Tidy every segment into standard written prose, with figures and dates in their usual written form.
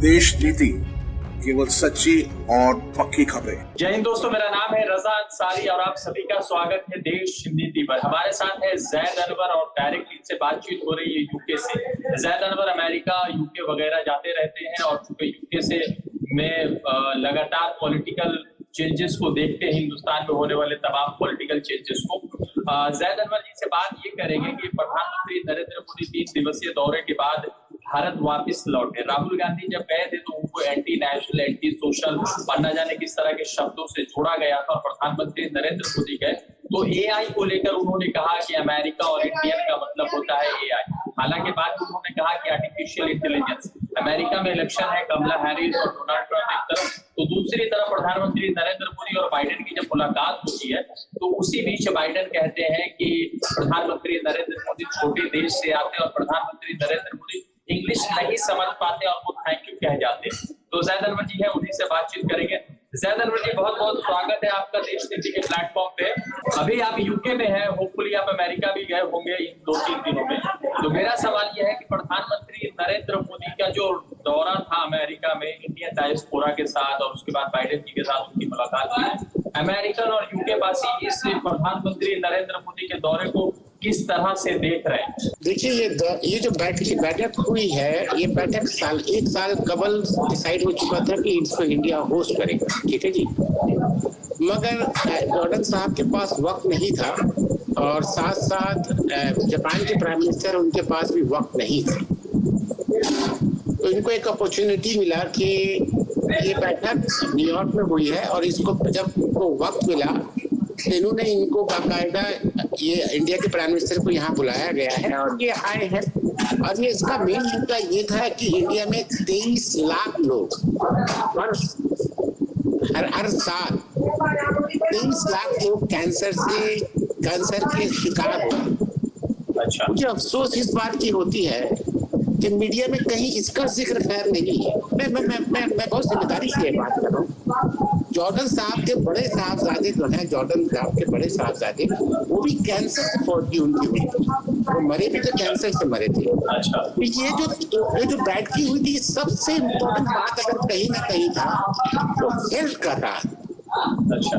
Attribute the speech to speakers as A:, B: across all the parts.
A: देश नीति, केवल सच्ची और पक्की खबरें।
B: जय हिंद दोस्तों, मेरा नाम है रजा अंसारी और आप सभी का स्वागत है देश नीति पर। हमारे साथ है जैद अनवर और डायरेक्टली से बातचीत हो रही है यूके से। जैद अनवर अमेरिका, यूके वगैरह जाते रहते हैं और चूंकि यूके से में लगातार पॉलिटिकल चेंजेस को देखते हैं, हिंदुस्तान में होने वाले तमाम पॉलिटिकल चेंजेस को। जैद अनवर जी से बात ये करेंगे कि प्रधानमंत्री नरेंद्र मोदी 3 दिवसीय दौरे के बाद भारत वापस लौटे। राहुल गांधी जब गए थे तो उनको एंटी नेशनल, एंटी सोशल और न जाने किस तरह के शब्दों से जोड़ा गया था। प्रधानमंत्री नरेंद्र मोदी गए तो एआई को लेकर उन्होंने कहा कि अमेरिका और इंडियन का मतलब होता है एआई। हालांकि बाद में उन्होंने कहा कि आर्टिफिशियल इंटेलिजेंस। अमेरिका में इलेक्शन है, कमला हैरिस और डोनाल्ड ट्रंप एक तरफ, तो दूसरी तरफ प्रधानमंत्री नरेंद्र मोदी और बाइडेन की जब मुलाकात होती है तो उसी बीच बाइडेन कहते हैं कि प्रधानमंत्री नरेंद्र मोदी छोटे देश से आते हैं और प्रधानमंत्री नरेंद्र मोदी इंग्लिश नहीं समझ पाते और वो थैंक यू कह जाते हैं। तो जैद अनवर जी है, उन्हीं से बातचीत करेंगे। जैद अनवर जी, बहुत बहुत स्वागत है आपका देश नीति के प्लेटफॉर्म पे। अभी आप यूके में हैं, होपफुली आप अमेरिका भी गए होंगे इन 2-3 दिनों में। तो मेरा सवाल यह है कि प्रधानमंत्री नरेंद्र मोदी का जो दौरा था अमेरिका में इंडियन डायस्पोरा के साथ और उसके बाद बाइडेन जी के साथ उनकी मुलाकात हुई, अमेरिकन और यूके वासी इस प्रधानमंत्री नरेंद्र मोदी के दौरे को किस तरह से देख रहे हैं?
C: देखिए, ये जो बैठक हुई है, ये बैठक एक साल कबल डिसाइड हो चुका था कि इसको इंडिया होस्ट करेगा, ठीक है जी। मगर जॉर्डन साहब के पास वक्त नहीं था और साथ साथ जापान के प्राइम मिनिस्टर, उनके पास भी वक्त नहीं था। तो इनको एक अपॉर्चुनिटी मिला कि ये बैठक न्यूयॉर्क में हुई है और इसको जब इनको वक्त मिला तो इन्होंने इनको बाकायदा ये इंडिया के प्राइम मिनिस्टर को यहाँ बुलाया गया है और ये आए हैं। और ये इसका मेन मुद्दा ये था कि इंडिया में 23 लाख लोग हर साल 23 लाख लोग कैंसर के शिकार हो।
B: अच्छा।
C: मुझे अफसोस इस बात की होती है कि मीडिया में कहीं इसका जिक्र खैर नहीं है। मैं बहुत जिम्मेदारी से बात कर रहा हूँ। जॉर्डन साहब के बड़े साहबजादे जो हैं, जॉर्डन साहब के बड़े साहबजादे, वो भी कैंसर से फौत उनकी हुई थी। वो मरे भी तो कैंसर से मरे थे।
B: अच्छा।
C: ये जो बैठकी हुई थी, सबसे इम्पोर्टेंट बात अगर कहीं ना कहीं था तो हेल्थ का था।
B: अच्छा।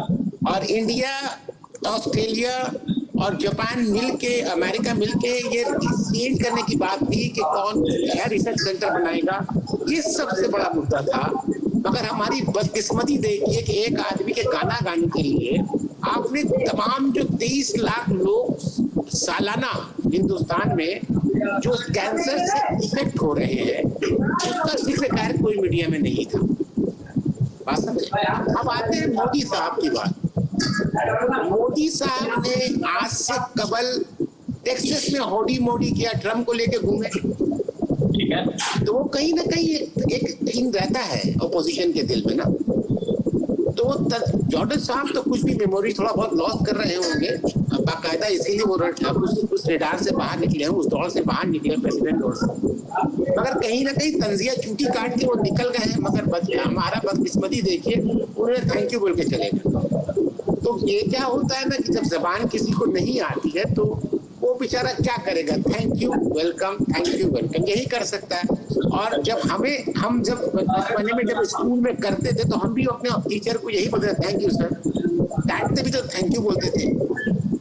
C: और इंडिया, ऑस्ट्रेलिया और जापान मिलके, अमेरिका मिलके ये डिसाइड करने की बात थी कि कौन क्या रिसर्च सेंटर बनाएगा। ये सबसे बड़ा मुद्दा था। मगर हमारी बदकिस्मती देखिए कि एक आदमी के गाना गाने के लिए आपने तमाम जो 23 लाख लोग सालाना हिंदुस्तान में जो कैंसर से इफेक्ट हो रहे हैं, उसका जिक्र खैर कोई मीडिया में नहीं था। अब आते हैं मोदी साहब की बात। मोदी साहब ने आज से कबल टेक्सास में होडी मोडी किया, ट्रम्प को लेके घूमे।
B: ठीक है।
C: तो वो कहीं ना कहीं एक थीम रहता है ऑपोजिशन के दिल में ना। तो जॉर्डन साहब तो कुछ भी मेमोरी थोड़ा बहुत लॉस कर रहे होंगे बाकायदा, इसीलिए वो उस रेडार से बाहर निकले हैं, उस दौर से बाहर निकले प्रेसिडेंट दौर से। मगर कहीं ना कहीं तंजिया चूटी काट के वो निकल गए हैं। मगर हमारा बदकिस्मती देखिए, उन्होंने थैंक यू बोल के चले गए। तो ये क्या होता है ना कि जब जबान किसी को नहीं आती है तो वो बेचारा क्या करेगा? Thank you welcome, thank you welcome, यही कर सकता है। और जब हम जब बचपन में जब स्कूल में करते थे तो हम भी अपने टीचर को यही बोलते थे, थैंक यू सर। डांटते भी तो थैंक यू बोलते थे।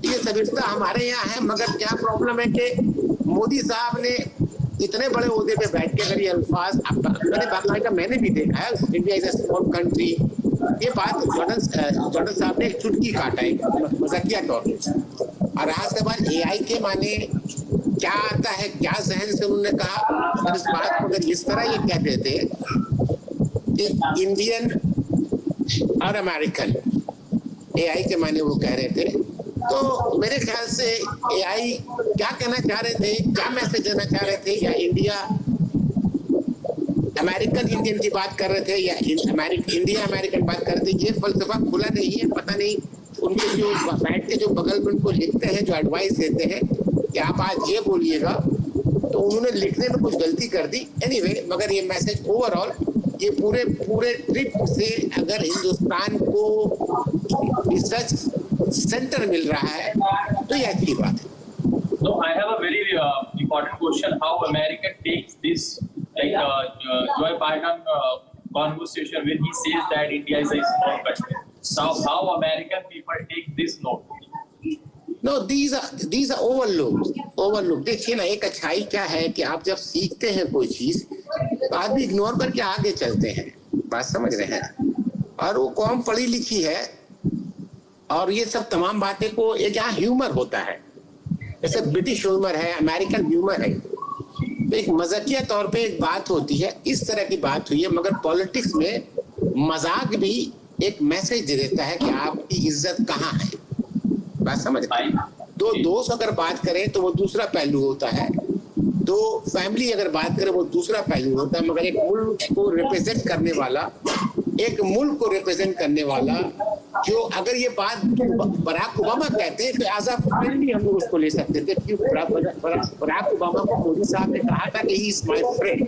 C: ये सभ्यता हमारे यहाँ है। मगर क्या प्रॉब्लम है कि मोदी साहब ने इतने बड़े ओहदे पे बैठ के अगर ये अल्फाज मैंने भी देखा है, India is a small country, ये बात जॉर्डन साहब ने चुटकी काटा है मजाकिया तौर पे। और आज के बाद एआई के माने क्या आता है, क्या जहन से उन्होंने कहा। और इस बात को अगर इस तरह ये कह देते कि इंडियन और अमेरिकन, एआई के माने वो कह रहे थे, तो मेरे ख्याल से एआई क्या कहना चाह रहे थे, क्या मैसेज देना चाह रहे थे, या इंडिया अमेरिकन इंडियन की बात कर रहे थे या इंडिया अमेरिकन बात कर रहे थे, ये फलसफा खुला नहीं है। पता नहीं उनके जो बैठ के जो बगल में उनको लिखते हैं, जो एडवाइस देते हैं कि आप आज ये बोलिएगा, तो उन्होंने लिखने में कुछ गलती कर दी। एनीवे, मगर ये मैसेज ओवरऑल ये पूरे ट्रिप से अगर हिंदुस्तान को रिसर्च सेंटर मिल रहा है तो ये अच्छी बात है।
B: So I have a very important question: how America takes this Joe Biden conversation when he says that India is a small country. So how American people take this note?
C: No, these are overlooked. देखिए ना, एक अच्छाई क्या है कि आप जब सीखते हैं कोई चीज तो आदमी इग्नोर करके आगे चलते हैं, बात समझ रहे हैं। और वो कौम पढ़ी लिखी है और ये सब तमाम बातें को, एक यहाँ ह्यूमर होता है, जैसे ब्रिटिश ह्यूमर है, अमेरिकन ह्यूमर है, तो एक मजाकिया तौर पे एक बात होती है, इस तरह की बात हुई है। मगर पॉलिटिक्स में मजाक भी एक मैसेज दे देता है कि आपकी इज्जत कहाँ है, बात समझ रहे हैं। दो दोस्त अगर बात करें तो वो दूसरा पहलू होता है, दो फैमिली अगर बात करें वो दूसरा पहलू होता है। मगर एक मुल्क को रिप्रेजेंट करने वाला जो अगर ये बात बराक ओबामा कहते हैं तो एज अ फ्रेंड भी हम लोग उसको ले सकते थे, क्योंकि बराक ओबामा को मोदी साहब ने कहा था कि ही इज माय फ्रेंड,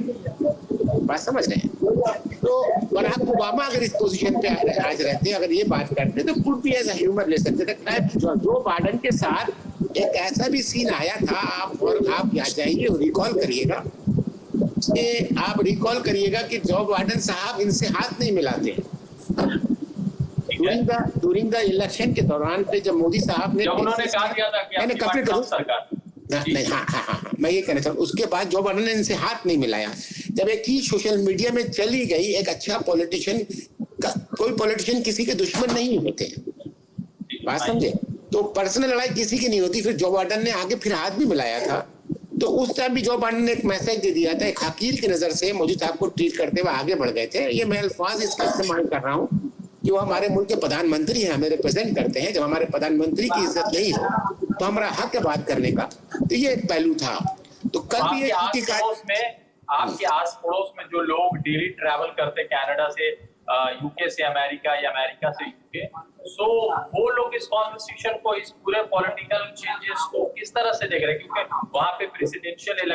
C: बात समझ रहे हैं। तो बराक ओबामा अगर इस पोजीशन पे आज रहते हैं, अगर ये बात करते तो कुछ भी एज ह्यूमर ले सकते थे। जो बाइडेन के साथ एक ऐसा भी सीन आया था, आप यहाँ जाइए और रिकॉल करिएगा कि जो बाइडेन साहब इनसे हाथ नहीं मिलाते ड्यूरिंग द इलेक्शन के दौरान पे, जब मोदी साहब ने
B: उन्होंने कहा दिया था कि
C: कंप्लीट करूं सरकार नहीं, हाँ, मैं ये कहना चाहूँ। उसके बाद जो बाइडेन ने इनसे हाथ नहीं मिलाया, जब एक ही सोशल मीडिया में चली गई, एक अच्छा पॉलिटिशियन कोई पॉलिटिशियन किसी के दुश्मन नहीं होते, बात समझे। तो पर्सनल लड़ाई किसी की नहीं होती। फिर जो बाइडेन ने आगे फिर हाथ भी मिलाया था, तो उस टाइम भी जो बाइडेन ने एक मैसेज दे दिया था, एक हकीर की नजर से मोदी साहब को ट्रीट करते हुए आगे बढ़ गए थे। ये मैं अल्फाज इसका इस्तेमाल कर रहा हूँ कि वो हमारे मुल्क के प्रधानमंत्री हैं, हमें रिप्रेजेंट करते हैं। जब हमारे प्रधानमंत्री की इज्जत नहीं हो तो हमारा हक है बात करने का। तो ये एक पहलू था। तो कल भी
B: आपके आस पड़ोस में जो लोग डेली ट्रैवल करते कनाडा से यूके से अमेरिका या अमेरिका से यूके, सो वो लोग इस कॉन्वर्सेशन को, इस पूरे पॉलिटिकल चेंजेस को किस तरह से देख रहे हैं? क्योंकि वहाँ पे प्रेसिडेंशियल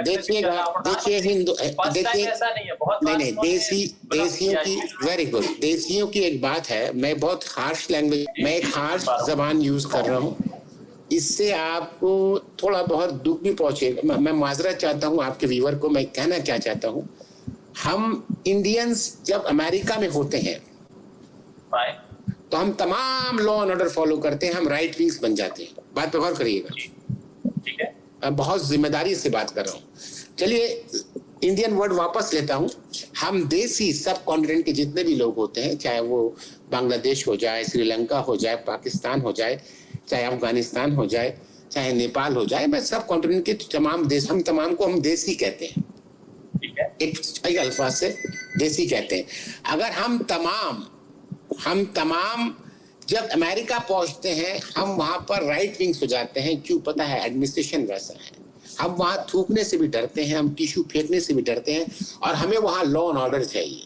C: देसियों की एक बात है। मैं बहुत हार्श लैंग्वेज, मैं एक हार्श जबान यूज कर रहा हूँ, इससे आपको थोड़ा बहुत दुख भी पहुंचेगा। मैं माजरत चाहता हूँ आपके व्यूअर को। मैं कहना क्या चाहता हूँ, हम इंडियंस जब अमेरिका में होते हैं तो हम तमाम लॉ एंड ऑर्डर फॉलो करते हैं, हम राइट विंग्स बन जाते हैं। बात पे गौर करिएगा,
B: ठीक है।
C: मैं बहुत जिम्मेदारी से बात कर रहा हूँ। चलिए इंडियन वर्ड वापस लेता हूँ। हम देसी सब कॉन्टिनेंट के जितने भी लोग होते हैं, चाहे वो बांग्लादेश हो जाए, श्रीलंका हो जाए, पाकिस्तान हो जाए, चाहे अफगानिस्तान हो जाए, चाहे नेपाल हो जाए, मैं सब कॉन्टिनेंट के तमाम देश, हम तमाम को हम देसी कहते हैं, एक अल्फाज से देसी कहते हैं। अगर हम तमाम जब अमेरिका पहुंचते हैं, हम वहां पर राइट विंग्स हो जाते हैं। क्यों? पता है, एडमिनिस्ट्रेशन वैसा है। हम वहां थूकने से भी डरते हैं, हम टिश्यू फेंकने से भी डरते हैं, और हमें वहां लॉ एंड ऑर्डर चाहिए,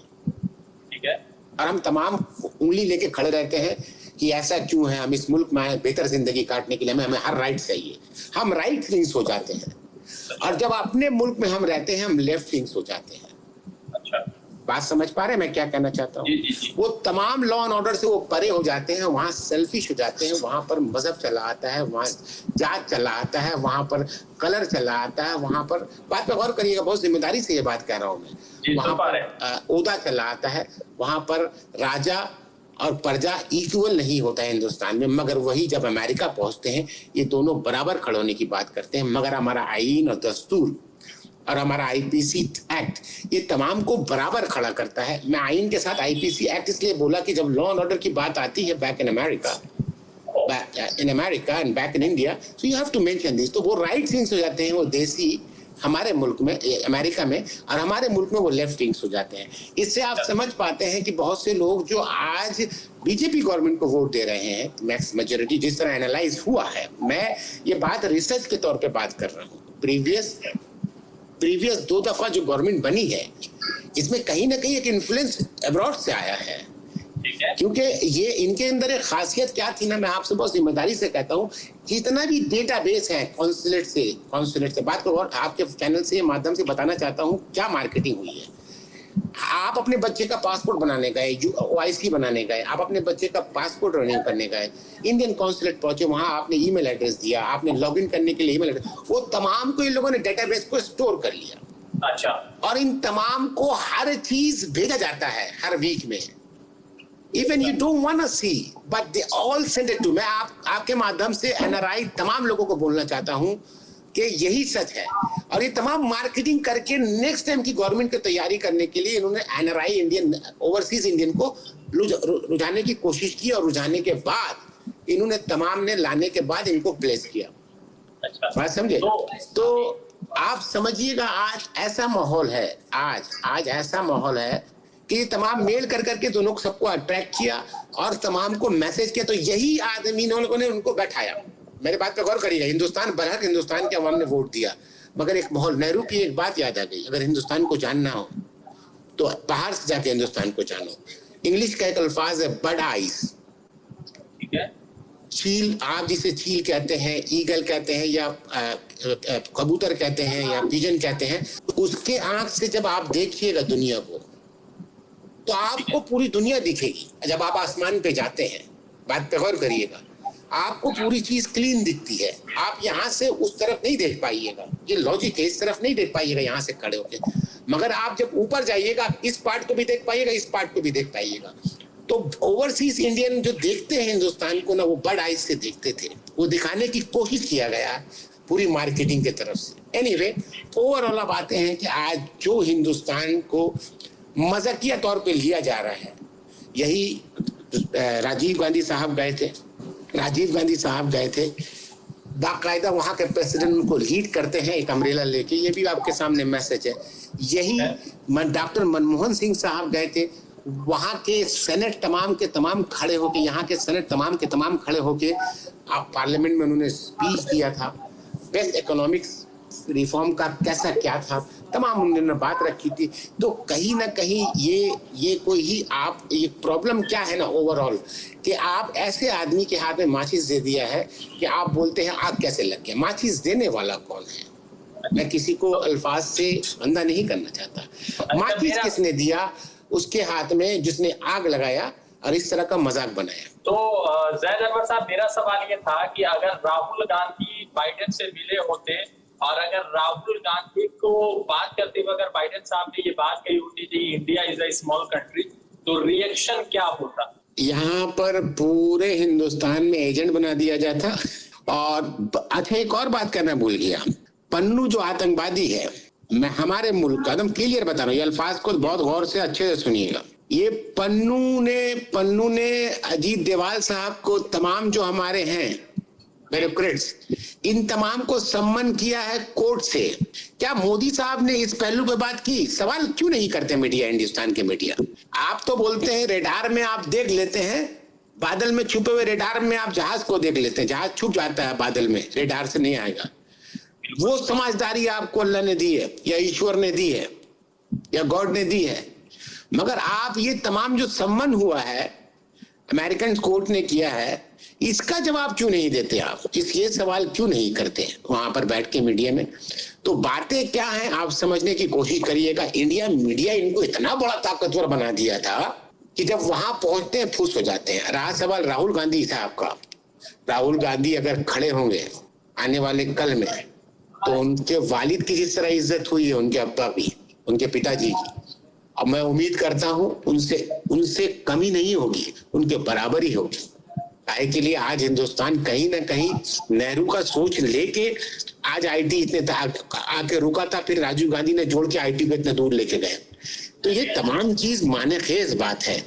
B: ठीक है। और
C: हम तमाम उंगली लेके खड़े रहते हैं कि ऐसा क्यों है, हम इस मुल्क में आए बेहतर जिंदगी काटने के लिए, हमें हर राइट चाहिए। हम राइट विंग्स हो जाते हैं, और जब अपने मुल्क में हम रहते हैं, हम लेफ्ट विंग्स हो जाते हैं। बात समझ पा रहे हैं मैं क्या कहना चाहता हूँ? वो तमाम लॉ एंड ऑर्डर से वो परे हो जाते हैं, वहां सेल्फिश हो जाते हैं, वहां पर मजहब चला आता है, वहां जात चला आता है, वहां पर कलर चला आता है, वहां पर बात पे गौर करिएगा, बहुत जिम्मेदारी से ये बात कह रहा हूँ मैं। वहां पर ओहदा चला आता है, वहां पर राजा और प्रजा इक्वल नहीं होता है हिंदुस्तान में। मगर वही जब अमेरिका पहुंचते हैं, ये दोनों बराबर खड़े होने की बात करते हैं। मगर हमारा आईन और दस्तूर और हमारा आईपीसी एक्ट ये तमाम को बराबर खड़ा करता है। मैं आईन के साथ आईपीसी एक्ट इसलिए बोला कि जब लॉ एंड ऑर्डर की बात आती है back in America and back in India, so you have to mention this. तो वो राइट विंग्स हो जाते हैं, वो देसी हमारे मुल्क में, अमेरिका में, और हमारे मुल्क में वो लेफ्ट विंग्स हो जाते हैं। इससे आप समझ पाते हैं कि बहुत से लोग जो आज बीजेपी गवर्नमेंट को वोट दे रहे हैं, मैक्स मेजोरिटी जिस तरह एनालाइज हुआ है, मैं ये बात रिसर्च के तौर पे बात कर रहा हूँ। प्रीवियस 2 दफा जो गवर्नमेंट बनी है, इसमें कहीं ना कहीं एक इन्फ्लुएंस अब्रॉड से आया है। क्योंकि ये इनके अंदर एक खासियत क्या थी ना, मैं आपसे बहुत जिम्मेदारी से कहता हूँ, जितना भी डेटाबेस है कॉन्सुलेट से बात करो, और आपके चैनल से माध्यम से बताना चाहता हूँ क्या मार्केटिंग हुई है। आप अपने बच्चे का पासपोर्ट बनाने गए, OIC बनाने गए, आप अपने बच्चे का पासपोर्ट रिन्यू करने गए, इंडियन कॉन्सुलेट पहुंचे, वहां आपने ईमेल एड्रेस दिया, आपने लॉगिन करने के लिए ईमेल एड्रेस, वो तमाम को इन लोगों ने डेटाबेस को स्टोर कर लिया।
B: अच्छा।
C: और इन तमाम को हर चीज भेजा जाता है हर वीक में। Even you don't want to see, but they all send it to। मैं आपके माध्यम से NRI तमाम लोगों को बोलना चाहता हूं कि यही सच है। और ये तमाम मार्केटिंग करके नेक्स्ट टाइम की गवर्नमेंट की तैयारी करने के लिए इन्होंने NRI इंडियन, ओवरसीज इंडियन को रुझाने की कोशिश की, और रुझाने के बाद इन्होंने तमाम ने लाने के बाद इनको प्लेस किया।
B: अच्छा।
C: बात समझे? तो आप समझिएगा आज ऐसा माहौल है, आज ऐसा माहौल है कि तमाम मेल कर करके दोनों को सबको अट्रैक्ट किया और तमाम को मैसेज किया। तो यही आदमी लोगों ने उनको बैठाया। मेरे बात पे गौर करिएगा, हिंदुस्तान बरहक हिंदुस्तान के अवाम ने वोट दिया, मगर एक माहौल, नेहरू की एक बात याद आ गई, अगर हिंदुस्तान को जानना हो तो बाहर से जाके हिंदुस्तान को जानो। इंग्लिश का एक अल्फाज है बर्ड आइज,
B: ठीक है।
C: चील, आप जिसे चील कहते हैं, ईगल कहते हैं, या कबूतर कहते हैं, या पिजन कहते हैं, उसके आंख से जब आप देखिएगा दुनिया को तो आपको पूरी दुनिया दिखेगी। जब आप आसमान पे जाते हैं, बात पे गौर करिएगा, आपको पूरी चीज क्लीन दिखती है। आप यहाँ से उस तरफ नहीं देख पाइएगा, ये लॉजिक है, इस तरफ नहीं देख पाइएगा यहाँ से खड़े होके, मगर आप जब ऊपर जाइएगा इस पार्ट को भी देख पाइएगा, इस पार्ट को भी देख पाइएगा। तो ओवरसीज इंडियन जो देखते हैं हिंदुस्तान को ना, वो बर्ड आइज से देखते थे। वो दिखाने की कोशिश किया गया पूरी मार्केटिंग की तरफ से। एनीवे, ओवरऑल अब आते हैं कि आज जो हिंदुस्तान को मजाकिया तौर पे लिया जा रहा है, यही राजीव गांधी साहब गए थे, बाकायदा वहां के प्रेसिडेंट उनको लीड करते हैं एक अम्ब्रेला लेके, ये भी आपके सामने मैसेज है। यही डॉक्टर मनमोहन सिंह साहब गए थे, वहां के सेनेट तमाम के तमाम खड़े होके, यहाँ के सेनेट तमाम के तमाम खड़े होके पार्लियामेंट में उन्होंने स्पीच दिया था। बेस्ट इकोनॉमिक्स रिफॉर्म का कैसा क्या था, तमाम उन्होंने बात रखी थी। तो कहीं ना कहीं ये कोई ही आप, ये प्रॉब्लम क्या है ना ओवरऑल, कि आप ऐसे आदमी के हाथ में माचिस दे दिया है कि आप बोलते हैं आग कैसे लग गया। माचिस देने वाला कौन है? मैं किसी को अल्फाज से अंधा नहीं करना चाहता। माचिस किसने दिया उसके हाथ में, जिसने आग लगाया और इस तरह का मजाक बनाया।
B: तो जैद अनवर साहब, मेरा सवाल ये था कि अगर राहुल गांधी बाइडेन से मिले होते और अगर राहुल गांधी को बात करते हुए अगर बाइडेन साहब ने ये बात कही होती कि India is a small country, तो रिएक्शन क्या होता? यहाँ
C: पर पूरे हिंदुस्तान में एजेंट बना दिया जाता। और अच्छा, एक और बात करना भूल गया, पन्नू जो आतंकवादी है, मैं हमारे मुल्क का एकदम क्लियर बता रहा हूँ, ये अल्फाज को बहुत गौर से अच्छे से सुनिएगा। ये पन्नू ने अजीत डोभाल साहब को, तमाम जो हमारे हैं ब्यूरोक्रेट्स, इन तमाम को सम्मन किया है कोर्ट से। क्या मोदी साहब ने इस पहलू पे बात की? सवाल क्यों नहीं करते मीडिया, हिंदुस्तान के मीडिया? आप तो बोलते हैं रेडार में आप देख लेते हैं, बादल में छुपे हुए रेडार में आप जहाज को देख लेते हैं, जहाज छुप जाता है बादल में, रेडार से नहीं आएगा। वो समझदारी आपको अल्लाह ने दी है, या ईश्वर ने दी है, या गॉड ने दी है। मगर आप ये तमाम जो सम्मन हुआ है, अमेरिकन कोर्ट ने किया है, इसका जवाब क्यों नहीं देते आप? ये सवाल क्यों नहीं करते वहां पर बैठ के मीडिया में? तो बातें क्या हैं आप समझने की कोशिश करिएगा। इंडिया मीडिया इनको इतना बड़ा ताकतवर बना दिया था कि जब वहां पहुंचते हैं फुस हो जाते हैं। रहा सवाल राहुल गांधी साहब का, राहुल गांधी अगर खड़े होंगे आने वाले कल में, तो उनके वालिद की जिस तरह इज्जत हुई है, उनके अब्बा की, उनके पिताजी की, अब मैं उम्मीद करता हूं उनसे कमी नहीं होगी, उनके बराबर ही होगी। काहे के लिए आज हिंदुस्तान कहीं ना कहीं नेहरू का सोच लेके आज आईटी इतने आके रुका था, फिर राजीव गांधी ने जोड़ के आईटी को इतने दूर लेके गए। तो ये तमाम चीज माने खेज बात है।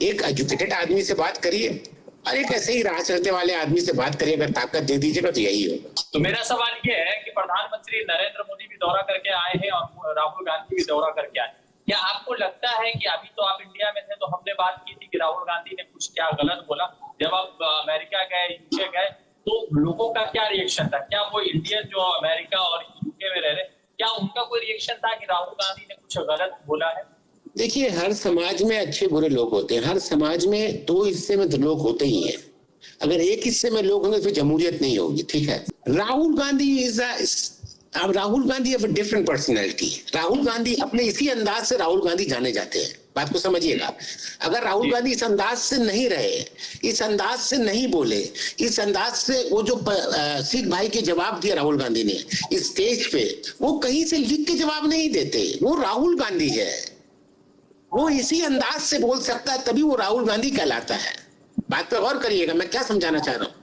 C: एक एजुकेटेड आदमी से बात करिए और एक ऐसे ही राह चलते वाले आदमी से बात करिए, अगर ताकत दे दीजिएगा तो यही होगा।
B: तो मेरा सवाल ये है कि प्रधानमंत्री नरेंद्र मोदी भी दौरा करके आए हैं और राहुल गांधी भी दौरा करके आए, क्या आपको लगता है कि अभी तो आप इंडिया में थे तो हमने बात की थी कि राहुल गांधी ने कुछ क्या गलत बोला, जब आप अमेरिका गए, यूके गए, तो लोगों का क्या रिएक्शन था? क्या वो इंडियन जो अमेरिका और यूके में रह रहे, क्या उनका कोई रिएक्शन था कि राहुल गांधी ने कुछ गलत बोला है?
C: देखिए, हर समाज में अच्छे बुरे लोग होते हैं। हर समाज में दो हिस्से में तो लोग होते ही हैं। अगर एक हिस्से में लोग होंगे तो जमहूरियत नहीं होगी। ठीक है, राहुल गांधी इज अब राहुल गांधी अब डिफरेंट पर्सनैलिटी। राहुल गांधी अपने इसी अंदाज से राहुल गांधी जाने जाते हैं, बात को समझिएगा। अगर राहुल गांधी इस अंदाज से नहीं रहे, इस अंदाज से नहीं बोले, इस अंदाज से वो जो सिख भाई के जवाब दिया राहुल गांधी ने इस स्टेज पे, वो कहीं से लिख के जवाब नहीं देते। वो राहुल गांधी है, वो इसी अंदाज से बोल सकता है, तभी वो राहुल गांधी कहलाता है। बात पे गौर करिएगा, मैं क्या समझाना चाह रहा हूँ।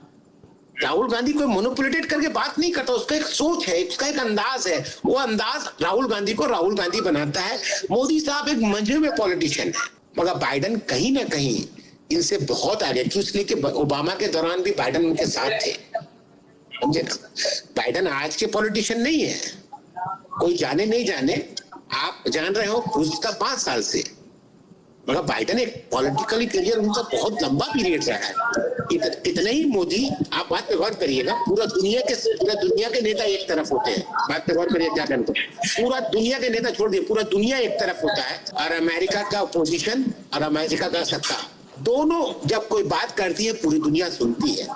C: राहुल गांधी कोई मोनोपुलेटेड करके बात नहीं करता, उसका एक सोच है, उसका एक अंदाज है। वो अंदाज राहुल गांधी को राहुल गांधी बनाता है। मोदी साहब एक मंझे हुए पॉलिटिशियन है, मगर बाइडेन कहीं ना कहीं इनसे बहुत आगे, क्यों? इसलिए कि ओबामा के दौरान भी बाइडेन उनके साथ थे, समझे ना। बाइडेन आज के पॉलिटिशियन नहीं है, कोई जाने नहीं जाने, आप जान रहे हो उसका 5 साल से, मगर बाइडेन एक पॉलिटिकली करियर उनका बहुत लंबा पीरियड रहा है। इतने ही मोदी, आप बात पे गौर करिएगा, पूरा दुनिया के नेता एक तरफ होते हैं। बात पे गौर करिए क्या कहते हैं, पूरा दुनिया के नेता छोड़ दिए, पूरा दुनिया एक तरफ होता है, और अमेरिका का अपोजिशन और अमेरिका का सत्ता दोनों जब कोई बात करती है पूरी दुनिया सुनती है।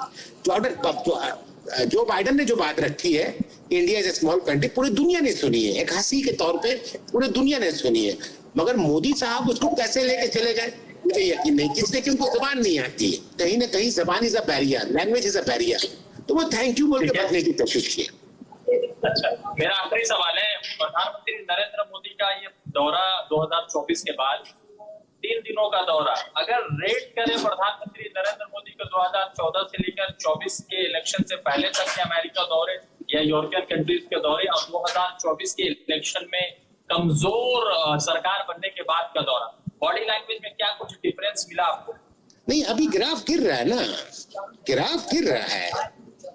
C: जो बाइडेन ने जो बात रखी है, India is a small country, पूरी दुनिया ने सुनी है, एक हंसी के तौर पे पूरी दुनिया ने सुनी है। मगर मोदी साहब उसको कैसे लेके चले गए मुझे यकीन नहीं, किसने, कि उनको जबान नहीं आती है। कहीं ना कहीं जबान is a barrier, language is a barrier, तो वो थैंक यू बोल के बचने की कोशिश की।
B: अच्छा, मेरा आखिरी सवाल है, प्रधानमंत्री नरेंद्र मोदी का ये दौरा 2024 के बाद 3 दिनों का दौरा, अगर रेट करें प्रधानमंत्री नरेंद्र मोदी को 2014 से लेकर 24 के इलेक्शन से पहले तक के अमेरिका दौरे या यूरोपियन कंट्रीज के दौरे, और 2024 के इलेक्शन में कमजोर सरकार बनने के बाद का दौरा, बॉडी लैंग्वेज में क्या कुछ डिफरेंस मिला आपको?
C: नहीं, अभी ग्राफ गिर रहा है ना, ग्राफ गिर रहा है।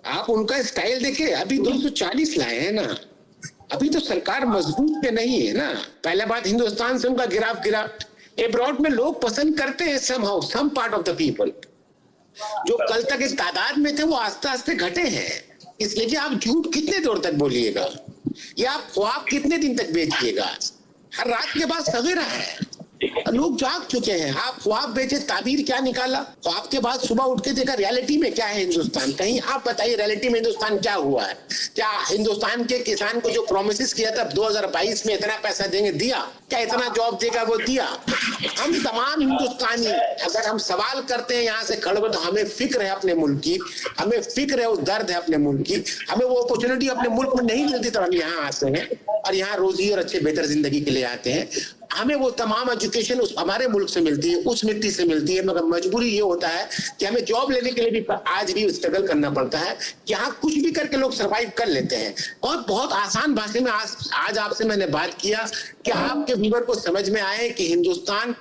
C: आप उनका स्टाइल देखिए, अभी 240 लाए हैं ना, अभी तो सरकार मजबूत पे नहीं है ना। पहले बात, हिंदुस्तान से उनका ग्राफ गिरा। एब्रॉड में लोग पसंद करते हैं some part of the people, जो कल तक एक तादाद में थे वो आस्ते आस्ते घटे हैं। इसलिए कि आप झूठ कितने देर तक बोलिएगा, या आप ख्वाब कितने दिन तक बेचिएगा। हर रात के बाद सवेरा है, लोग जाग चुके हैं। आप ख्वाब बेचे, ताबीर क्या निकाला, ख्वाब के बाद सुबह उठ के देखा रियलिटी में क्या है हिंदुस्तान। कहीं आप बताइए रियलिटी में हिंदुस्तान क्या हुआ है? क्या हिंदुस्तान के किसान को जो प्रोमिस किया था 2022 में इतना पैसा देंगे, दिया? क्या इतना जॉब देगा, वो दिया? हम तमाम हिंदुस्तानी अगर हम सवाल करते हैं यहाँ से खड़े, तो हमें फिक्र है अपने मुल्क की, हमें फिक्र है, उस दर्द है अपने मुल्क की, हमें वो अपॉर्चुनिटी अपने मुल्क में नहीं मिलती, तो हम यहाँ आते हैं और यहाँ रोजी और अच्छे बेहतर जिंदगी के लिए आते हैं। हमें वो तमाम एजुकेशन उस हमारे मुल्क से मिलती है, उस मिट्टी से मिलती है, मगर मजबूरी ये होता है कि हमें जॉब लेने के लिए भी आज भी स्ट्रगल करना पड़ता है। यहाँ कुछ भी करके लोग सरवाइव कर लेते हैं। और बहुत आसान भाषा में आज आपसे मैंने बात किया कि आपके व्यूअर को समझ में आए कि हिंदुस्तान,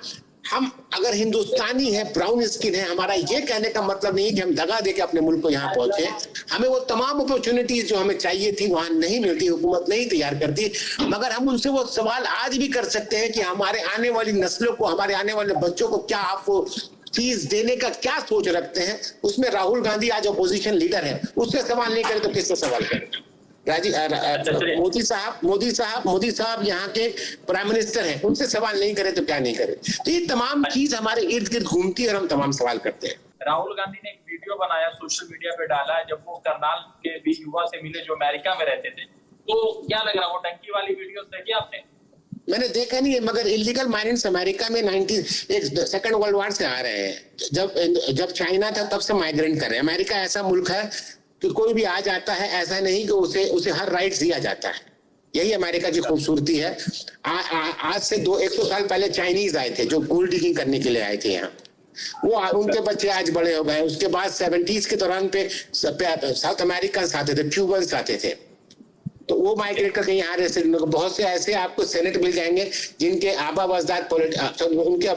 C: हम अगर हिंदुस्तानी है, ब्राउन स्किन है, हमारा ये कहने का मतलब नहीं है कि हम दगा दे के अपने मुल्क को यहाँ पहुंचे। हमें वो तमाम अपॉर्चुनिटीज जो हमें चाहिए थी वहां नहीं मिलती, हुकूमत नहीं तैयार करती। मगर हम उनसे वो सवाल आज भी कर सकते हैं कि हमारे आने वाली नस्लों को, हमारे आने वाले बच्चों को क्या आप वो चीज देने का क्या सोच रखते हैं। उसमें राहुल गांधी आज अपोजिशन लीडर है, उससे सवाल नहीं करें तो किससे सवाल करें? मोदी साहब यहाँ के प्राइम मिनिस्टर हैं, उनसे सवाल नहीं करें तो क्या नहीं करें? तो ये तमाम चीज हमारे इर्द गिर्द घूमती है और हम तमाम सवाल करते हैं।
B: राहुल गांधी ने एक वीडियो बनाया, सोशल मीडिया पे डाला है, जब वो करनाल के भी युवा से मिले जो अमेरिका में रहते थे। तो क्या लग रहा, वो टंकी वाली वीडियो देखी आपने?
C: मैंने देखा नहीं है, मगर इलीगल माइग्रेंट्स अमेरिका में सेकंड वर्ल्ड वॉर से आ रहे हैं। जब चाइना था तब से माइग्रेंट कर रहे हैं। अमेरिका ऐसा मुल्क है कि कोई भी आ जाता है, ऐसा नहीं कि उसे हर राइट दिया जाता है। यही अमेरिका की खूबसूरती है। आज से 100 साल पहले चाइनीज आए थे जो गोल्ड डिगिंग करने के लिए आए थे यहाँ, वो उनके बच्चे आज बड़े हो गए। उसके बाद 70s के दौरान पे साउथ अमेरिकन आते थे, क्यूबन्स आते थे, तो वो माइग्रेट करके यहाँ रहते। बहुत से ऐसे आपको सेनेट मिल जाएंगे जिनके आबा अजदाद उनके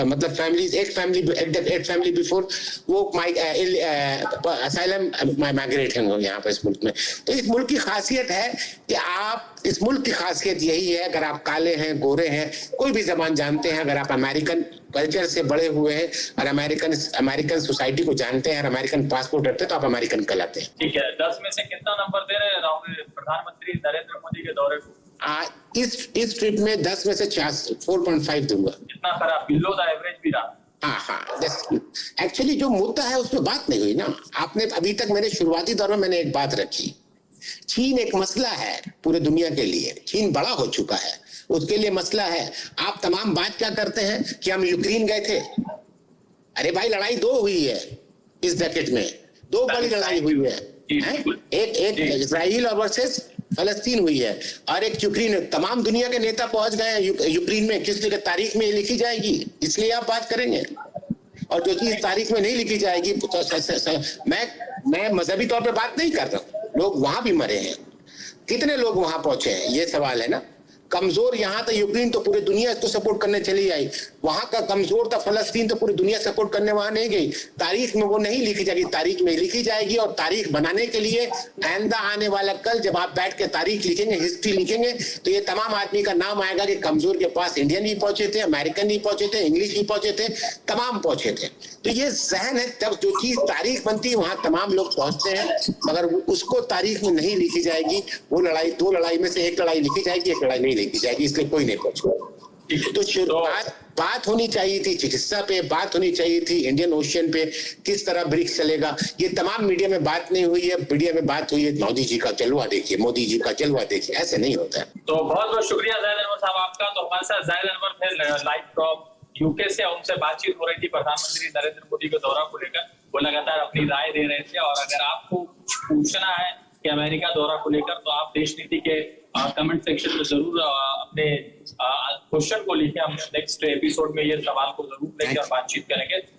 C: मतलब फैमिलीज, एक फैमिली बिफोर वो असाइलम माइग्रेट हैं यहाँ पर इस मुल्क में। तो इस मुल्क की खासियत है कि इस मुल्क की खासियत यही है, अगर आप काले हैं, गोरे हैं, कोई भी जबान जानते हैं, अगर आप अमेरिकन कल्चर से बड़े हुए हैं और अमेरिकन सोसाइटी को जानते हैं और अमेरिकन पासपोर्ट रखते हैं, तो आप अमेरिकन कहलाते हैं।
B: ठीक है, 10 में से कितना नंबर दे रहे हैं प्रधानमंत्री नरेंद्र मोदी के दौरे को?
C: इस ट्रिप में 10 में से 4.5 दूंगा।
B: इतना खराब, बिलो द एवरेज भी रहा।
C: हाँ, एक्चुअली जो मुद्दा है उसमें बात नहीं हुई ना। आपने अभी तक, मेरे शुरुआती दौर में मैंने एक बात रखी चीन एक मसला है पूरे दुनिया के लिए, चीन बड़ा हो चुका है, उसके लिए मसला है। आप तमाम बात क्या करते हैं कि हम यूक्रेन गए थे। अरे भाई लड़ाई 2 हुई है इस डेकेड में, 2 बड़ी लड़ाई हुई है, एक इजराइल और वर्सेस फलस्तीन हुई है, और एक यूक्रेन। तमाम दुनिया के नेता पहुंच गए हैं यूक्रेन में, किस लिए तारीख में लिखी जाएगी, इसलिए आप बात करेंगे। और जो चीज तारीख में नहीं लिखी जाएगी तो मैं मजहबी तौर पे बात नहीं कर रहा हूँ, लोग वहां भी मरे हैं, कितने लोग वहां पहुंचे हैं, ये सवाल है ना। कमजोर यहाँ था यूक्रेन तो पूरी दुनिया इसको सपोर्ट करने चली आई, वहां का कमजोर था फलस्तीन तो पूरी दुनिया सपोर्ट करने वहां नहीं गई। तारीख में वो नहीं लिखी जाएगी, तारीख में लिखी जाएगी। और तारीख बनाने के लिए आइंदा आने वाला कल जब आप बैठ के तारीख लिखेंगे, हिस्ट्री लिखेंगे, तो ये तमाम आदमी का नाम आएगा कि कमजोर के पास इंडियन भी पहुंचे थे, अमेरिकन भी पहुंचे थे, इंग्लिश भी पहुंचे थे, तमाम पहुंचे थे। तो ये जहन है, तब जो चीज तारीख बनती है वहां तमाम लोग पहुंचते हैं, मगर उसको तारीख में नहीं लिखी जाएगी। वो लड़ाई 2 लड़ाई में से एक लड़ाई लिखी जाएगी, एक लड़ाई नहीं लिखी जाएगी, इसलिए कोई नहीं पहुंचेगा। तो शुरुआत बात होनी चाहिए थी चिकित्सा पे, बात होनी चाहिए थी इंडियन ओशियन पे, किस तरह ब्रिक्स चलेगा। ये तमाम मीडिया में बात नहीं हुई है, मीडिया में बात हुई है मोदी जी का जलवा देखिए, मोदी जी का जलवा देखिए, ऐसे नहीं होता है।
B: तो बहुत बहुत शुक्रिया जाहिद अनवर साहब आपका। तो हमारे साथ जाहिद अनवर थे लाइव फ्रॉम यूके से, उनसे बातचीत हो रही थी प्रधानमंत्री नरेंद्र मोदी के दौरा को लेकर। वो लगातार अपनी राय दे रहे थे, और अगर आपको कुछ पूछना है कि अमेरिका दौरा को लेकर, तो आप देश नीति के कमेंट सेक्शन में जरूर अपने क्वेश्चन को लिखें। हम नेक्स्ट एपिसोड में ये सवाल को जरूर लेकर बातचीत करेंगे।